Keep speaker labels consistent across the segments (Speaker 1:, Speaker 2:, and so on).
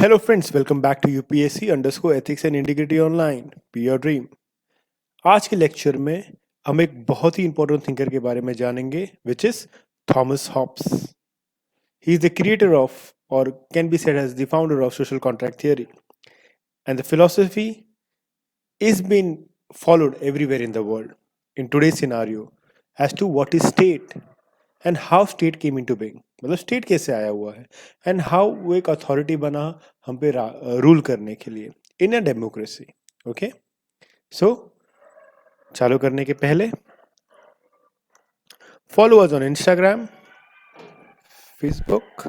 Speaker 1: Hello friends, welcome back to UPSC underscore ethics and integrity online. Be your dream. आज के lecture में हम एक बहुत ही इंपॉर्टेंट थिंकर के बारे में जानेंगे which is Thomas Hobbes. He is the creator of और can be said as the founder of social contract theory and the philosophy is being followed everywhere in the world in today's scenario as to what is state and how state came into being. मतलब state कैसे आया हुआ है and how वो एक authority बना हम पे रूल करने के लिए इन अ डेमोक्रेसी. ओके, सो चालू करने के पहले follow us on Instagram, Facebook,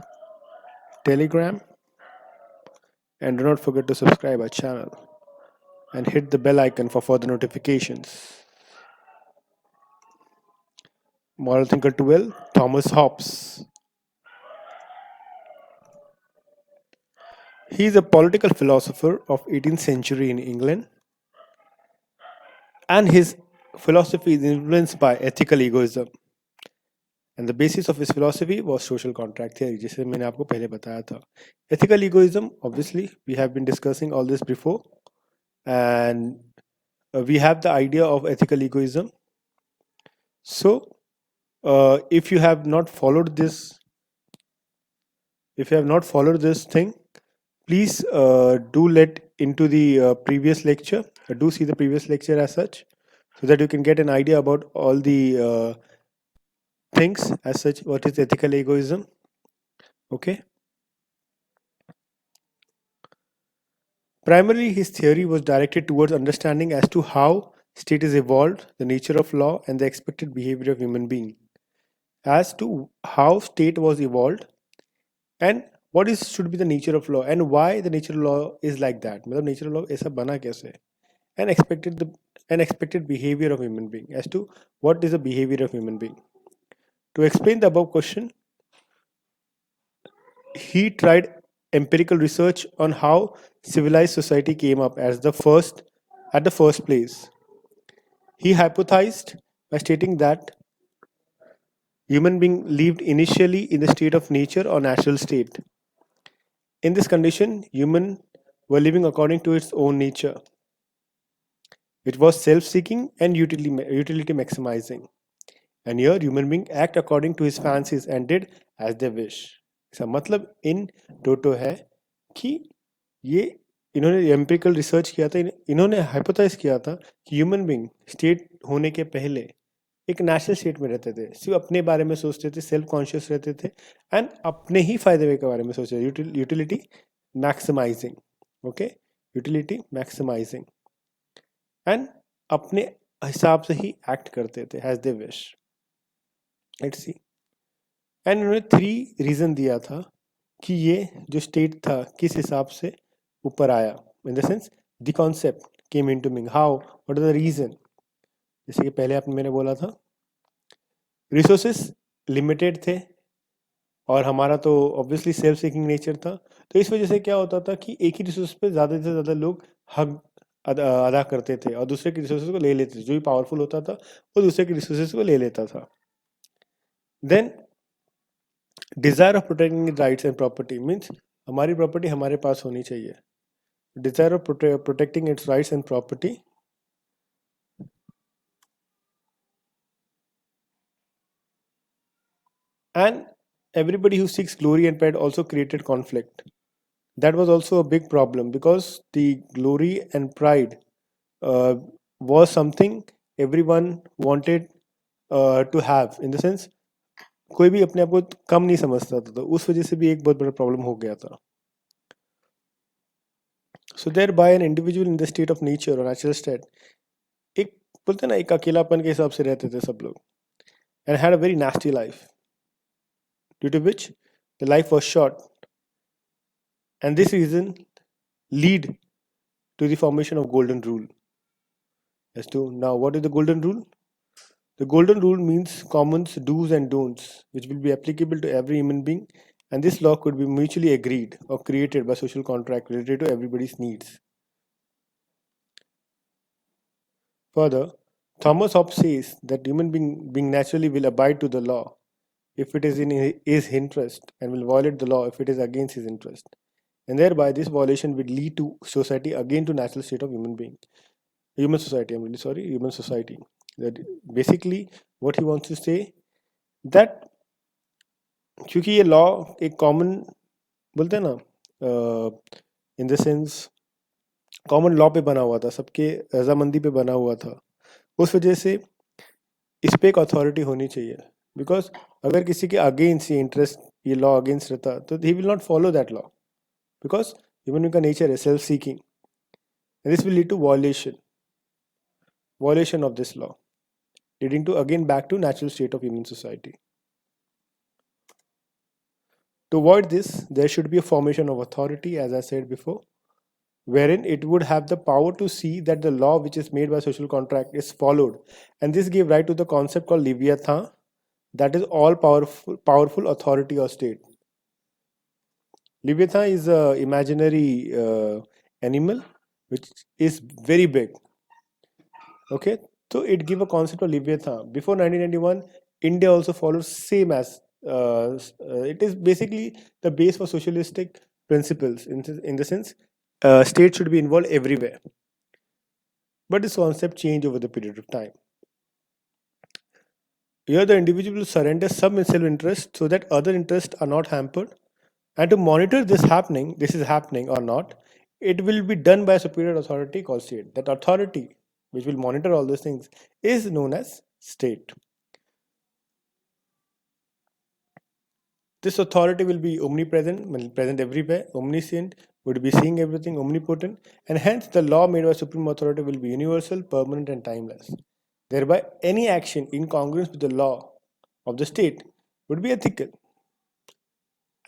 Speaker 1: Telegram and do not forget to subscribe our channel and hit the bell icon for further notifications. Moral thinker 12, Thomas Hobbes. He is a political philosopher of 18th century in England, and his philosophy is influenced by ethical egoism. And the basis of his philosophy was social contract theory, जिसे मैंने आपको पहले बताया था. Ethical egoism, obviously, we have been discussing all this before, and we have the idea of ethical egoism. So, if you have not followed this thing, please do let into the previous lecture. Do see the previous lecture as such, so that you can get an idea about all the things as such. What is ethical egoism? Okay. Primarily, his theory was directed towards understanding as to how state is evolved, the nature of law, and the expected behavior of human being. As to how state was evolved and what is should be the nature of law and why the nature of law is like that. मतलब nature of law ऐसा बना कैसे? And expected behavior of human being as to what is the behavior of human being. To explain the above question, he tried empirical research on how civilized society came up at the first place. He hypothesized by stating that human being lived initially in the state of nature or natural state. In this condition, humans were living according to its own nature. It was self-seeking and utility maximizing. And here human being act according to his fancies and did as they wish. इसका मतलब इन टोटो है कि ये इन्होंने empirical research किया था, इन्होंने hypothesised किया था कि ह्यूमन बीइंग स्टेट होने के पहले एक नेचुरल स्टेट में रहते थे, सिर्फ अपने बारे में सोचते थे, सेल्फ कॉन्शियस रहते थे एंड अपने ही फायदे के बारे में सोचते थे. Utility maximizing. Okay, utility maximizing and अपने हिसाब से ही एक्ट करते थे as they wish. Let's see. And उन्होंने 3 रीजन दिया था कि ये जो स्टेट था किस हिसाब से ऊपर आया. In the sense the concept came into being, how, what is the reason. जैसे कि पहले मैंने बोला था, रिसोर्सेस लिमिटेड थे और हमारा तो ऑब्वियसली सेल्फ सीकिंग नेचर था. तो इस वजह से क्या होता था कि एक ही रिसोर्स पे ज़्यादा से ज़्यादा लोग हक अदा करते थे और दूसरे के रिसोर्सेज को ले लेते थे. जो भी पावरफुल होता था वो दूसरे के रिसोर्सेज को ले लेता था. Then desire of protecting rights and property means हमारी प्रॉपर्टी हमारे पास होनी चाहिए. Desire of protecting its rights and property and everybody who seeks glory and pride also created conflict. That was also a big problem because the glory and pride was something everyone wanted to have. In the sense, कोई भी अपने आप को कम नहीं समझता था, तो उस वजह से भी एक बहुत बड़ा प्रॉब्लम हो गया था. So thereby an individual in the state of nature or natural state, एक बोलते ना एक अकेलापन के हिसाब से रहते थे सब लोग, and had a very nasty life, due to which the life was short, and this reason lead to the formation of golden rule. As to now, what is the golden rule? The golden rule means common do's and don'ts which will be applicable to every human being, and this law could be mutually agreed or created by social contract related to everybody's needs. Further, Thomas Hobbes says that human being naturally will abide to the law if it is in his interest and will violate the law if it is against his interest. and thereby this violation will lead to society again to natural state of human society. I'm really sorry, human society. That basically what he wants to say, that क्योंकि ये law एक common बोलते हैं ना, इन the sense common law पे बना हुआ था, सबके रजामंदी पे बना हुआ था, उस वजह से इस पे एक अथॉरिटी होनी चाहिए. बिकॉज अगर किसी के अगेंस्ट ये इंटरेस्ट, ये लॉ अगेंस्ट रहता तो he will not follow that law, because human का नेचर है self seeking. This will lead to violation of this law, leading to again back to natural state of human society. To avoid this, there should be a formation of authority, as I said before, wherein it would have the power to see that the law which is made by social contract is followed. And this gave rise to the concept called Leviathan, that is all powerful authority or state. Leviathan is an imaginary animal which is very big. Okay, so it gave a concept of Leviathan. Before 1991, India also follows same as it is basically the base for socialistic principles in the sense state should be involved everywhere. But this concept changed over the period of time. Here, the individual surrenders some self-interest so that other interests are not hampered. And to monitor this is happening or not, it will be done by a superior authority called state. That authority, which will monitor all those things, is known as state. This authority will be omnipresent, present everywhere, omniscient, would be seeing everything, omnipotent, and hence the law made by supreme authority will be universal, permanent, and timeless. Thereby, any action in congruence with the law of the state would be ethical,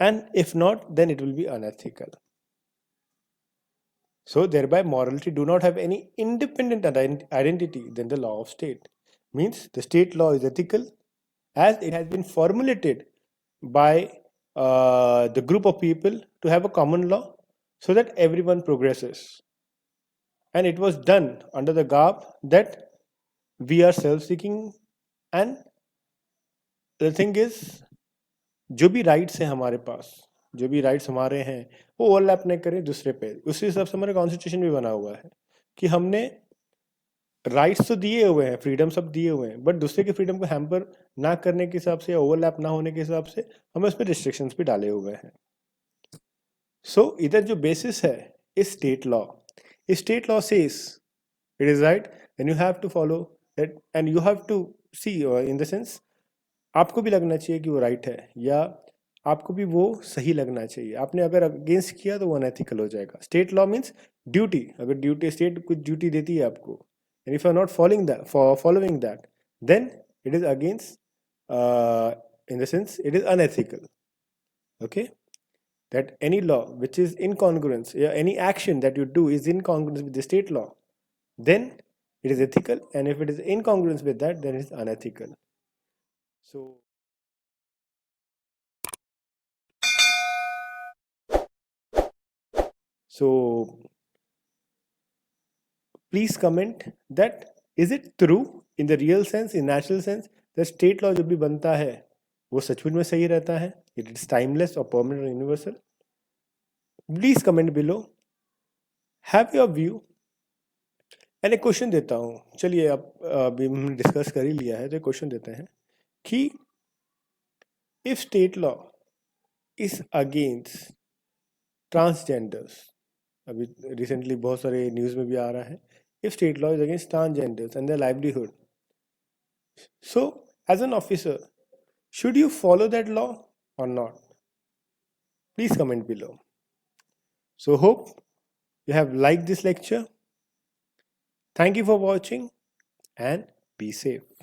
Speaker 1: and if not, then it will be unethical. So, thereby, morality do not have any independent identity than the law of state. Means the state law is ethical as it has been formulated by the group of people to have a common law so that everyone progresses. And it was done under the garb that we are self-seeking, and the thing is, जो भी rights हैं हमारे पास, जो भी rights हमारे हैं वो overlap नहीं करें दूसरे पे. उसी हिसाब से हमारा कॉन्स्टिट्यूशन भी बना हुआ है कि हमने राइट्स तो दिए हुए हैं, फ्रीडम सब दिए हुए हैं, बट दूसरे के फ्रीडम को हैम्पर ना करने के हिसाब से या ओवरलैप ना होने के हिसाब से हमें उस पर रिस्ट्रिक्शंस भी डाले हुए हैं. सो इधर जो बेसिस है इस स्टेट लॉ, इस state law says it is right then you have to follow that and you have to see in the sense आपको भी लगना चाहिए कि वो राइट है, या आपको भी वो सही लगना चाहिए. आपने अगर अगेंस्ट किया तो वो अनएथिकल हो जाएगा. State law means duty. अगर ड्यूटी स्टेट कुछ ड्यूटी देती है आपको, and if you are not following that, then it is against in the sense it is unethical. Okay, that any law which is incongruence, any action that you do is incongruence with the state law, then it is ethical, and if it is incongruence with that, then it is unethical. So please comment that is it true in the real sense, in natural sense, that state law जो भी बनता है वो सचमुच में सही रहता है, it is timeless or permanent or universal. Please comment below, have your view. And एक क्वेश्चन देता हूँ, चलिए अब अभी हमने डिस्कस कर ही लिया है तो एक क्वेश्चन देते हैं कि if state law is against transgenders, अभी रिसेंटली बहुत सारे न्यूज़ में भी आ रहा है, if state law is against transgenders and their livelihood, so as an officer should you follow that law or not? Please comment below. So hope you have liked this lecture. Thank you for watching and be safe.